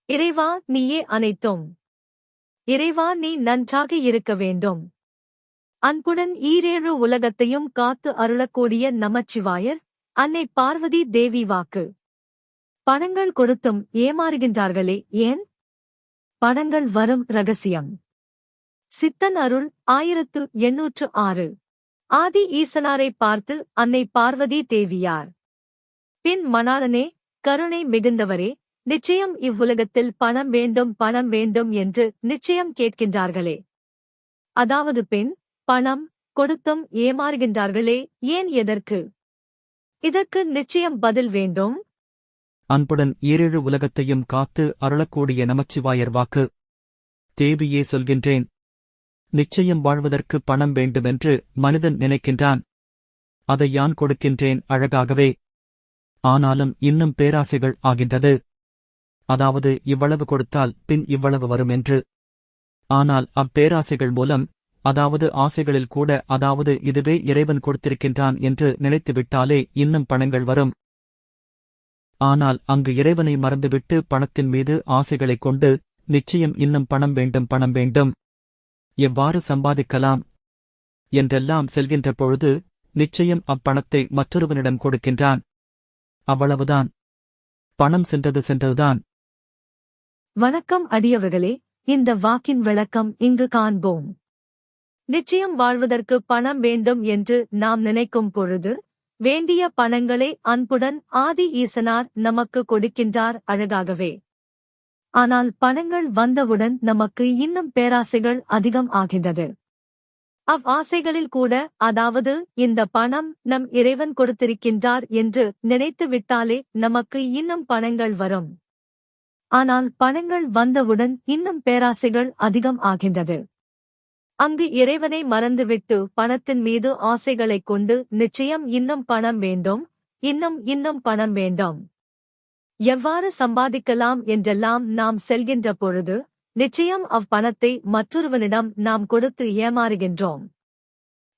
இறைவா நீயே அனைத்தும். இறைவா நீ நன்றாக இருக்க வேண்டும். அன்புடன் ஈரேழு உலகத்தையும் காத்து அருளக்கூடிய நமச்சிவாயர், அன்னை பார்வதி தேவி வாக்கு. பணங்கள் கொடுத்தும் ஏமாறுகின்றார்களே ஏன்? பணங்கள் வரும் ரகசியம். சித்தன் அருள் 1806. ஆதி ஈசனாரை பார்த்து அன்னை பார்வதி தேவியார், பின் மணாளனே, கருணை மிகுந்தவரே, நிச்சயம் இவ்வுலகத்தில் பணம் வேண்டும் பணம் வேண்டும் என்று நிச்சயம் கேட்கின்றார்களே. அதாவது பெண் பணம் கொடுத்தும் ஏமாறுகின்றார்களே ஏன், எதற்கு? இதற்கு நிச்சயம் பதில் வேண்டும். அன்புடன் ஈரேழு உலகத்தையும் காத்து அருளக்கூடிய நமச்சிவாயர் வாக்கு. தேவியே சொல்கின்றேன், நிச்சயம் வாழ்வதற்கு பணம் வேண்டுமென்று மனிதன் நினைக்கின்றான். அதை யான் கொடுக்கின்றேன் அழகாகவே. ஆனாலும் இன்னும் பேராசைகள் ஆகின்றது. அதாவது இவ்வளவு கொடுத்தால் பின் இவ்வளவு வரும் என்று. ஆனால் அப்பேராசைகள் மூலம், அதாவது ஆசைகளில் கூட, அதாவது இதுவே இறைவன் கொடுத்திருக்கின்றான் என்று நினைத்துவிட்டாலே இன்னும் பணங்கள் வரும். ஆனால் அங்கு இறைவனை மறந்துவிட்டு பணத்தின் மீது ஆசைகளைக் கொண்டு, நிச்சயம் இன்னும் பணம் வேண்டும் பணம் வேண்டும், எவ்வாறு சம்பாதிக்கலாம் என்றெல்லாம் செல்கின்ற பொழுது நிச்சயம் அப்பணத்தை மற்றொருவனிடம் கொடுக்கின்றான். அவ்வளவுதான். பணம் சென்றது சென்றதுதான். வணக்கம் அடியவர்களே, இந்த வாக்கின் விளக்கம் இங்கு காண்போம். நிச்சயம் வாழ்வதற்கு பணம் வேண்டும் என்று நாம் நினைக்கும் பொழுது, வேண்டிய பணங்களை அன்புடன் ஆதி ஈசனார் நமக்கு கொடுக்கின்றார் அழகாகவே. ஆனால் பணங்கள் வந்தவுடன் நமக்கு இன்னும் பேராசைகள் அதிகம் ஆகின்றது. ஆசைகளில் கூட, அதாவது இந்த பணம் நம் இறைவன் கொடுத்திருக்கின்றார் என்று நினைத்து விட்டாலே நமக்கு இன்னும் பணங்கள் வரும். ஆனால் பணங்கள் வந்தவுடன் இன்னும் பேராசைகள் அதிகம் ஆகின்றது. அங்கு இறைவனை மறந்துவிட்டு பணத்தின் மீது ஆசைகளைக் கொண்டு நிச்சயம் இன்னும் பணம் வேண்டும், இன்னும் பணம் வேண்டும், எவ்வாறு சம்பாதிக்கலாம் என்றெல்லாம் நாம் செல்கின்ற பொழுது நிச்சயம் பணத்தை மற்றொருவனிடம் நாம் கொடுத்து ஏமாறுகின்றோம்.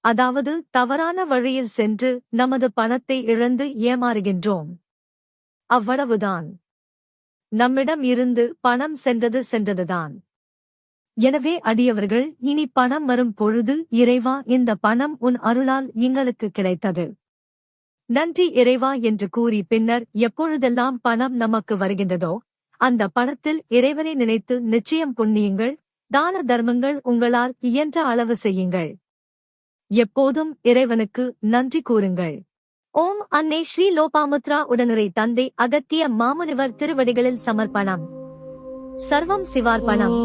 அதாவது தவறான வழியில் சென்று நமது பணத்தை இழந்து ஏமாறுகின்றோம். அவ்வளவுதான். நம்மிடம் இருந்து பணம் சென்றது சென்றதுதான். எனவே அடியவர்கள், இனி பணம் வரும் பொழுது இறைவா இந்த பணம் உன் அருளால் எங்களுக்கு கிடைத்தது, நன்றி இறைவா என்று கூறி பின்னர் எப்பொழுதெல்லாம் பணம் நமக்கு வருகின்றதோ அந்த பணத்தில் இறைவனை நினைத்து நிச்சயம் புண்ணியங்கள், தான தர்மங்கள் உங்களால் இயன்ற அளவு செய்யுங்கள். எப்போதும் இறைவனுக்கு நன்றி கூறுங்கள். ஓம் அன்னை ஸ்ரீ லோபாமுத்ரா உடனுரை தந்தை அகத்திய மாமுனிவர் திருவடிகளில் சமர்ப்பணம். சர்வம் சிவார்ப்பணம்.